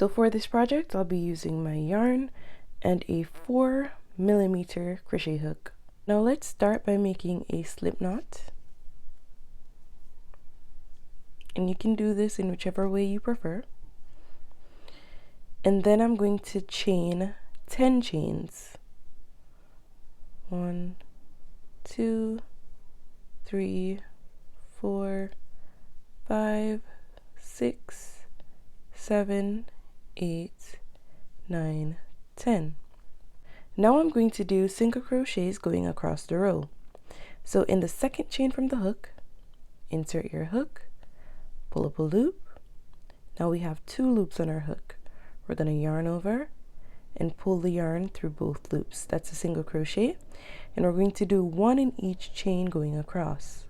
So for this project, I'll be using my yarn and a 4mm crochet hook. Now let's start by making a slip knot. And you can do this in whichever way you prefer. And then I'm going to chain 10 chains. 1, 2, 3, 4, 5, 6, 7, 8, 9, 10. Now I'm going to do single crochets going across the row. So in the second chain from the hook, insert your hook, pull up a loop. Now we have 2 loops on our hook. We're going to yarn over and pull the yarn through both loops. That's a single crochet, and we're going to do 1 in each chain going across.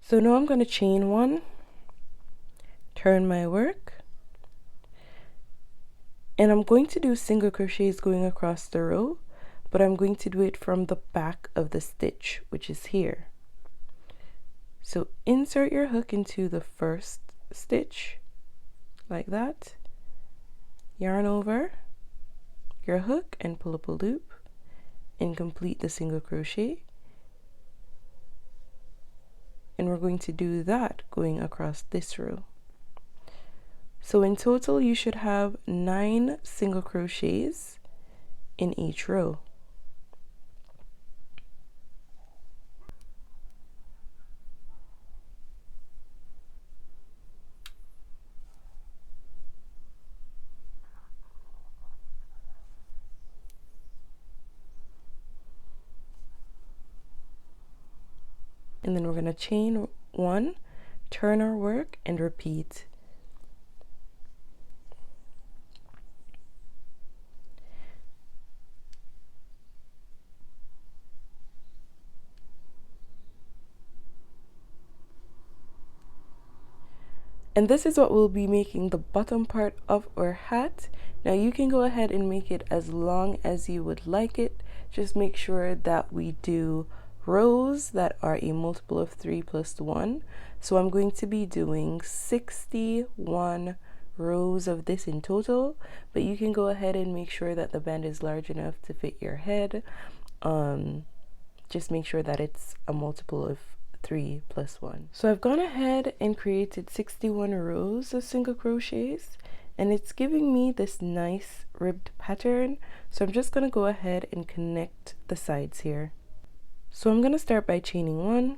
So now I'm going to chain 1, turn my work, and I'm going to do single crochets going across the row, but I'm going to do it from the back of the stitch, which is here. So insert your hook into the first stitch like that, yarn over your hook and pull up a loop and complete the single crochet. And we're going to do that going across this row. So in total you should have 9 single crochets in each row. And then we're going to chain 1, turn our work, and repeat. And this is what we'll be making the bottom part of our hat. Now you can go ahead and make it as long as you would like it. Just make sure that we do rows that are a multiple of 3 plus 1. So I'm going to be doing 61 rows of this in total, but you can go ahead and make sure that the band is large enough to fit your head. Just make sure that it's a multiple of 3 plus 1. So I've gone ahead and created 61 rows of single crochets, and it's giving me this nice ribbed pattern. So I'm just going to go ahead and connect the sides here. So I'm going to start by chaining 1.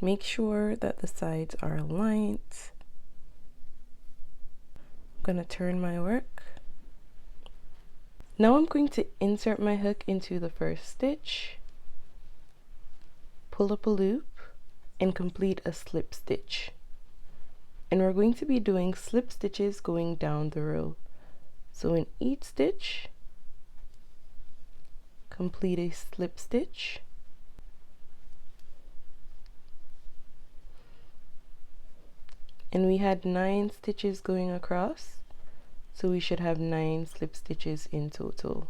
Make sure that the sides are aligned. I'm going to turn my work. Now I'm going to insert my hook into the first stitch, pull up a loop, and complete a slip stitch. And we're going to be doing slip stitches going down the row. So in each stitch, complete a slip stitch. And we had 9 stitches going across, so we should have 9 slip stitches in total.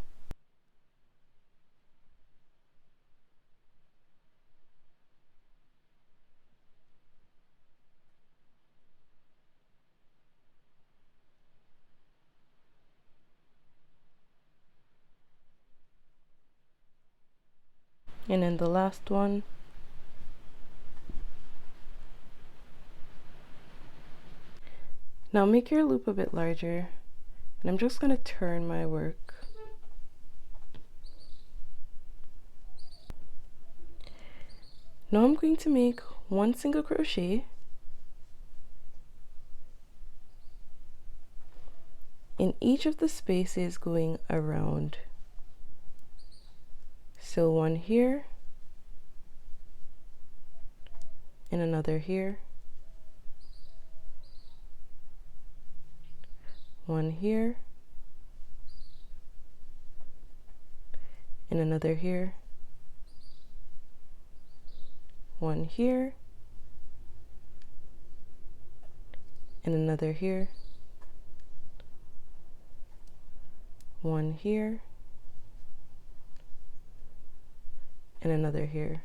And then the last one. Now make your loop a bit larger, and I'm just going to turn my work. Now I'm going to make 1 single crochet in each of the spaces going around. So one here and another here, one here and another here, one here and another here, one here and another here,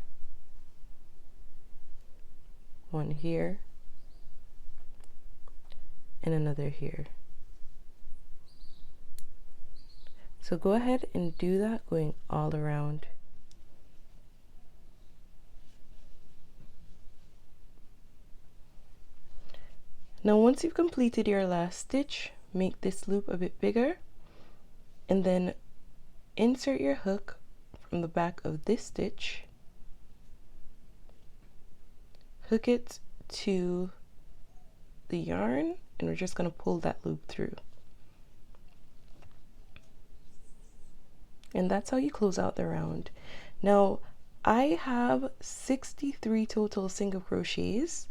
one here and another here. So go ahead and do that going all around. Now once you've completed your last stitch, make this loop a bit bigger and then insert your hook from the back of this stitch, hook it to the yarn, and we're just going to pull that loop through. And that's how you close out the round. Now I have 63 total single crochets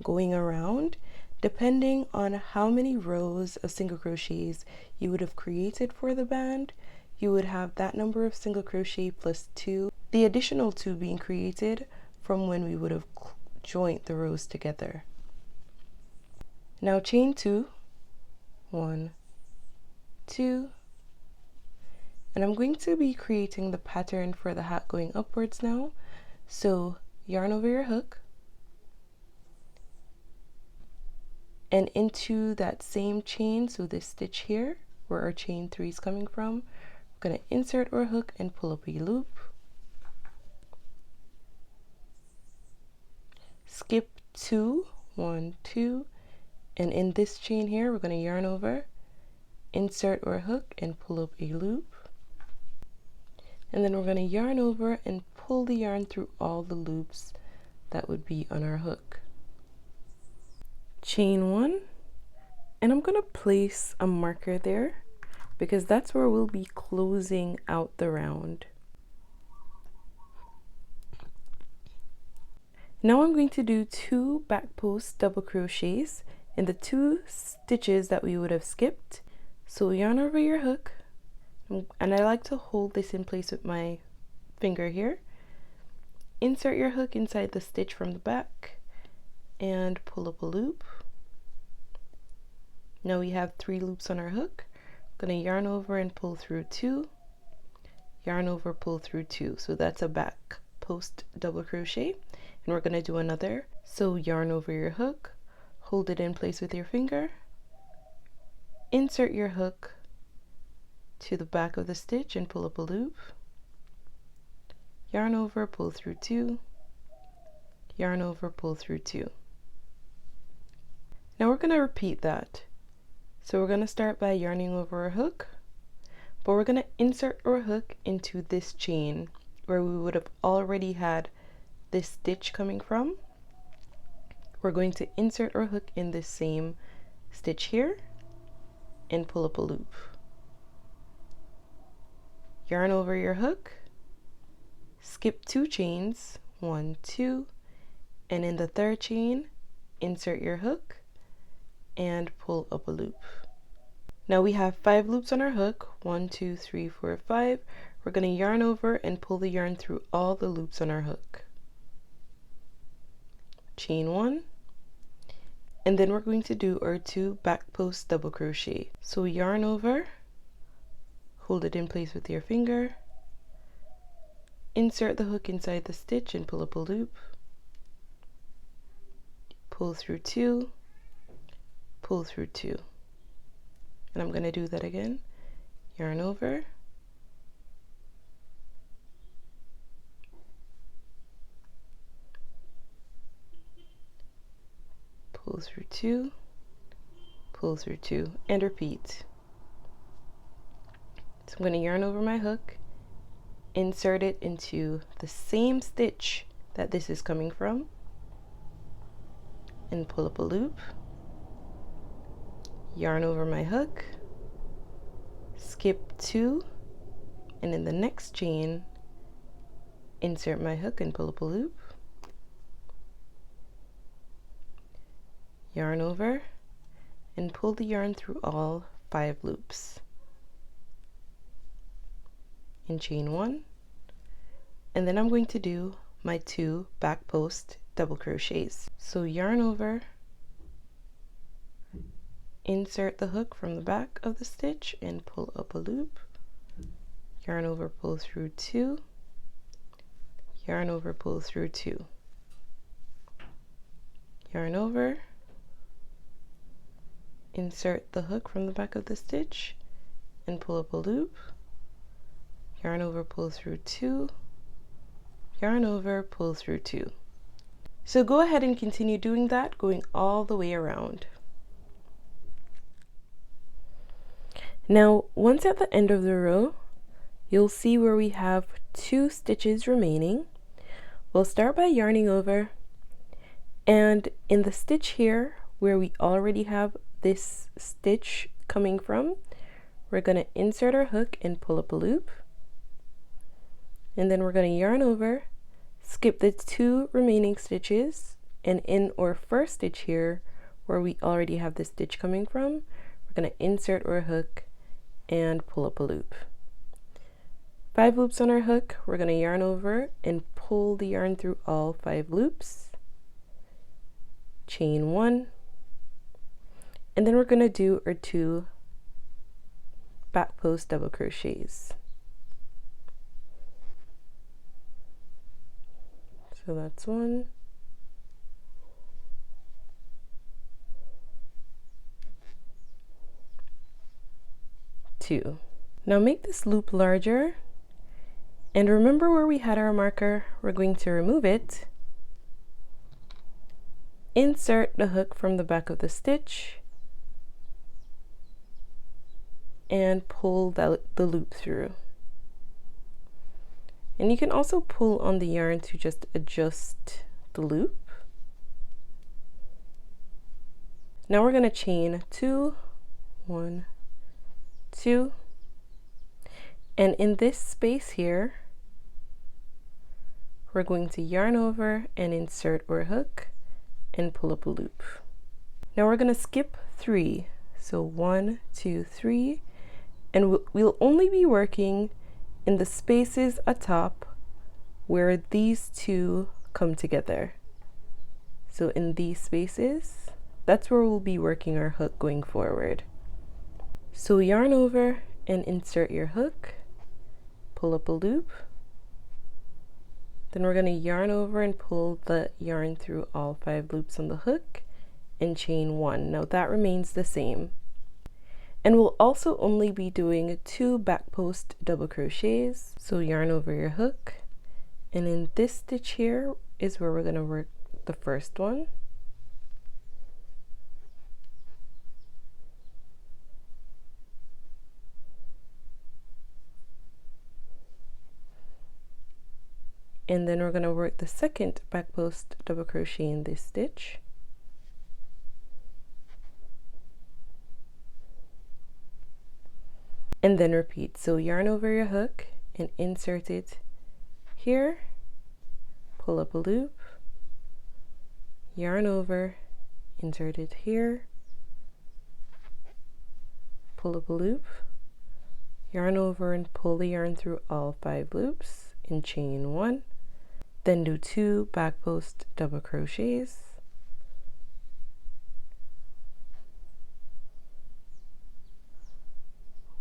going around. Depending on how many rows of single crochets you would have created for the band, you would have that number of single crochet plus 2, the additional 2 being created from when we would have joined the rows together. Now chain 2, 1, 2, and I'm going to be creating the pattern for the hat going upwards now. So yarn over your hook and into that same chain, so this stitch here where our chain 3 is coming from, we're going to insert our hook and pull up a loop, skip 2, 1, 2, and in this chain here we're going to yarn over, insert our hook and pull up a loop, and then we're going to yarn over and pull the yarn through all the loops that would be on our hook. Chain 1, and I'm going to place a marker there because that's where we'll be closing out the round. Now I'm going to do 2 back post double crochets in the 2 stitches that we would have skipped. So yarn over your hook, and I like to hold this in place with my finger here. Insert your hook inside the stitch from the back and pull up a loop. Now we have 3 loops on our hook. I'm going to yarn over and pull through 2, yarn over, pull through 2. So that's a back post double crochet, and we're going to do another. So yarn over your hook, hold it in place with your finger, insert your hook to the back of the stitch and pull up a loop, yarn over, pull through 2, yarn over, pull through 2. Now we're going to repeat that. So we're going to start by yarning over our hook, but we're going to insert our hook into this chain where we would have already had this stitch coming from. We're going to insert our hook in this same stitch here and pull up a loop. Yarn over your hook, skip 2 chains, 1, 2, and in the 3rd chain, insert your hook and pull up a loop. Now we have 5 loops on our hook, 1, 2, 3, 4, 5. We're going to yarn over and pull the yarn through all the loops on our hook. Chain 1, and then we're going to do our 2 back post double crochet. So yarn over, hold it in place with your finger, insert the hook inside the stitch and pull up a loop, pull through 2, pull through 2, and I'm going to do that again. Yarn over, pull through 2, pull through 2, and repeat. So I'm going to yarn over my hook, insert it into the same stitch that this is coming from, and pull up a loop, yarn over my hook, skip 2, and in the next chain insert my hook and pull up a loop, yarn over, and pull the yarn through all 5 loops, and chain 1, and then I'm going to do my 2 back post double crochets. So yarn over, insert the hook from the back of the stitch and pull up a loop, yarn over, pull through 2, yarn over, pull through 2, yarn over, insert the hook from the back of the stitch and pull up a loop, yarn over, pull through 2, yarn over, pull through 2. So go ahead and continue doing that, going all the way around. Now, once at the end of the row, you'll see where we have 2 stitches remaining. We'll start by yarning over, and in the stitch here where we already have this stitch coming from, we're going to insert our hook and pull up a loop, and then we're going to yarn over, skip the 2 remaining stitches, and in our first stitch here where we already have the stitch coming from, we're going to insert our hook and pull up a loop. 5 loops on our hook, we're going to yarn over and pull the yarn through all 5 loops, chain 1, and then we're going to do our 2 back post double crochets. So that's 1, 2. Now make this loop larger, and remember where we had our marker, we're going to remove it, insert the hook from the back of the stitch, and pull the loop through. And you can also pull on the yarn to just adjust the loop. Now we're going to chain 2, 1, 2, and in this space here, we're going to yarn over and insert our hook and pull up a loop. Now we're going to skip 3, so 1, 2, 3, and we'll only be working in the spaces atop where these 2 come together. So in these spaces, that's where we'll be working our hook going forward. So yarn over and insert your hook, pull up a loop, then we're going to yarn over and pull the yarn through all 5 loops on the hook and chain 1. Now that remains the same. And we'll also only be doing 2 back post double crochets. So yarn over your hook, and in this stitch here is where we're going to work the first one. And then we're going to work the second back post double crochet in this stitch. And then repeat. So yarn over your hook and insert it here, pull up a loop, yarn over, insert it here, pull up a loop, yarn over and pull the yarn through all 5 loops and chain 1. Then do 2 back post double crochets,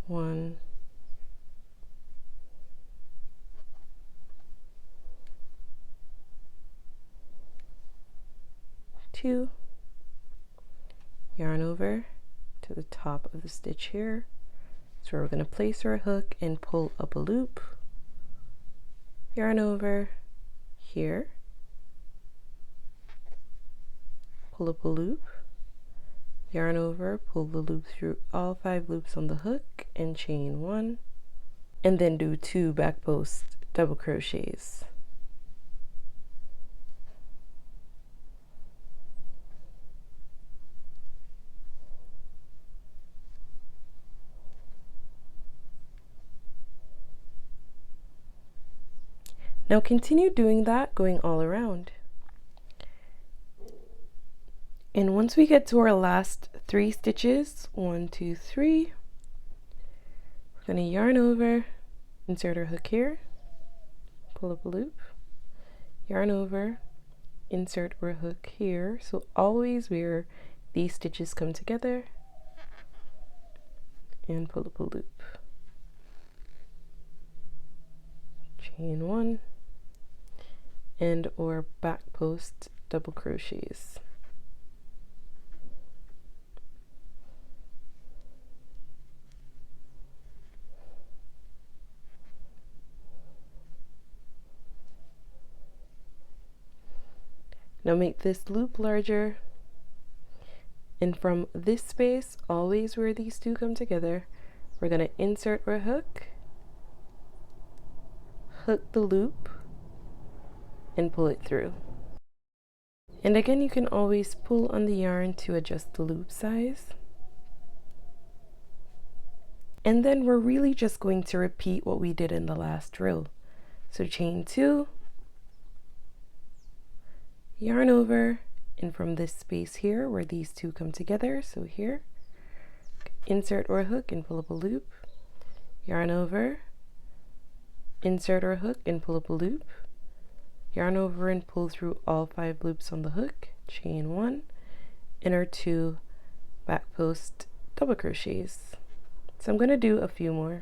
1, 2, yarn over to the top of the stitch here. So we're going to place our hook and pull up a loop, yarn over here, pull up a loop, yarn over, pull the loop through all 5 loops on the hook and chain 1, and then do 2 back post double crochets. Now continue doing that, going all around. And once we get to our last 3 stitches, 1, 2, 3, we're going to yarn over, insert our hook here, pull up a loop, yarn over, insert our hook here. So always where these stitches come together, and pull up a loop, chain 1, and or back post double crochets. Now make this loop larger, and from this space, always where these two come together, we're going to insert our hook, hook the loop, and pull it through. And again, you can always pull on the yarn to adjust the loop size. And then we're really just going to repeat what we did in the last row. So chain 2, yarn over, and from this space here where these two come together, so here, insert our hook and pull up a loop, yarn over, insert our hook and pull up a loop, yarn over and pull through all 5 loops on the hook, chain 1, and our 2 back post double crochets. So I'm going to do a few more.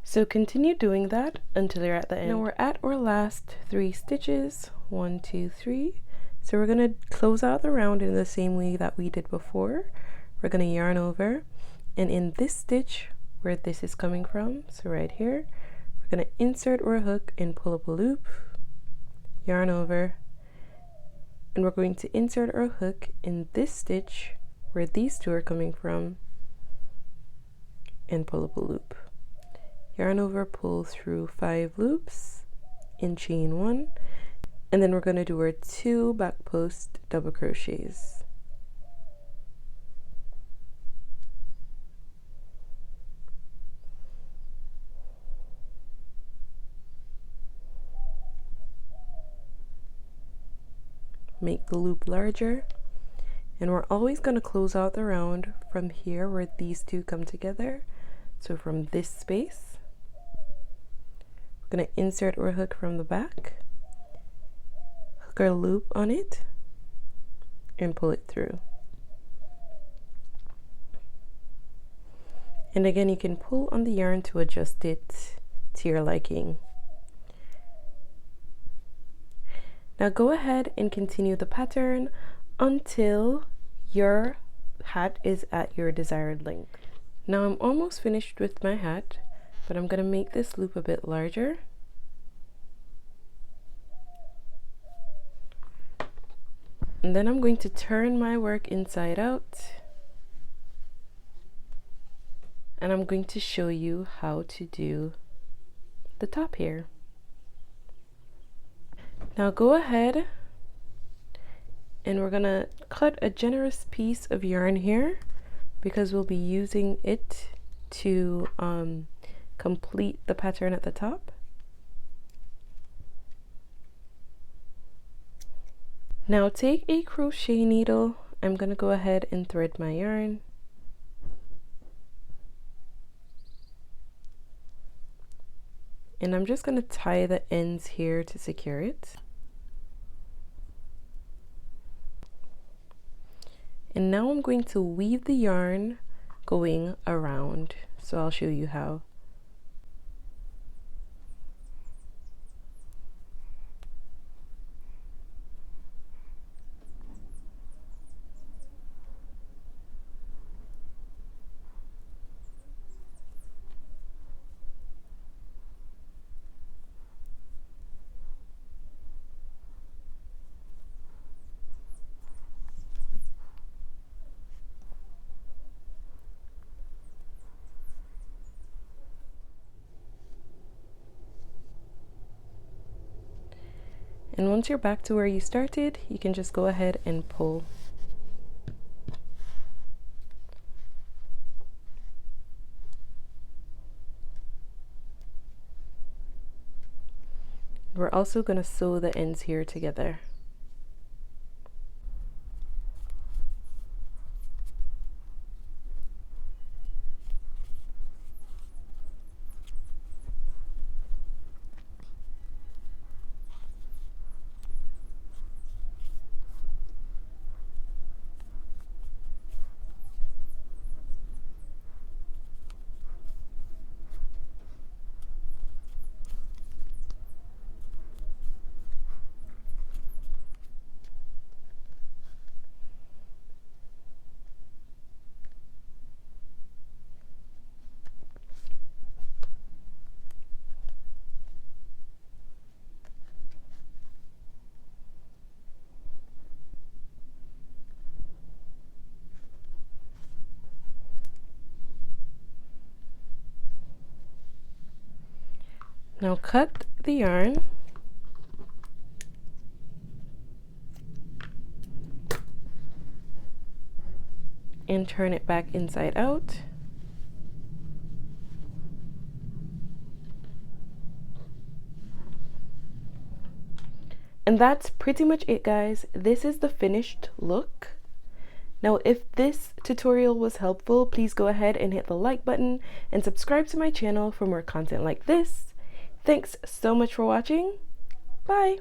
So continue doing that until you're at the end. Now we're at our last 3 stitches, 1, 2, 3. So we're going to close out the round in the same way that we did before. We're going to yarn over, and in this stitch where this is coming from, so right here, we're going to insert our hook and pull up a loop, yarn over, and we're going to insert our hook in this stitch where these two are coming from, and pull up a loop. Yarn over, pull through 5 loops in chain 1, and then we're going to do our 2 back post double crochets. Make the loop larger, and we're always going to close out the round from here where these two come together. So from this space, we're going to insert our hook from the back, hook our loop on it, and pull it through. And again, you can pull on the yarn to adjust it to your liking. Now go ahead and continue the pattern until your hat is at your desired length. Now I'm almost finished with my hat, but I'm going to make this loop a bit larger. And then I'm going to turn my work inside out, and I'm going to show you how to do the top here. Now go ahead, and we're gonna cut a generous piece of yarn here because we'll be using it to complete the pattern at the top. Now take a crochet needle. I'm gonna go ahead and thread my yarn. And I'm just gonna tie the ends here to secure it. And now I'm going to weave the yarn going around. So I'll show you how. And once you're back to where you started, you can just go ahead and pull. We're also going to sew the ends here together. Now cut the yarn and turn it back inside out. And that's pretty much it, guys. This is the finished look. Now, if this tutorial was helpful, please go ahead and hit the like button and subscribe to my channel for more content like this. Thanks so much for watching. Bye!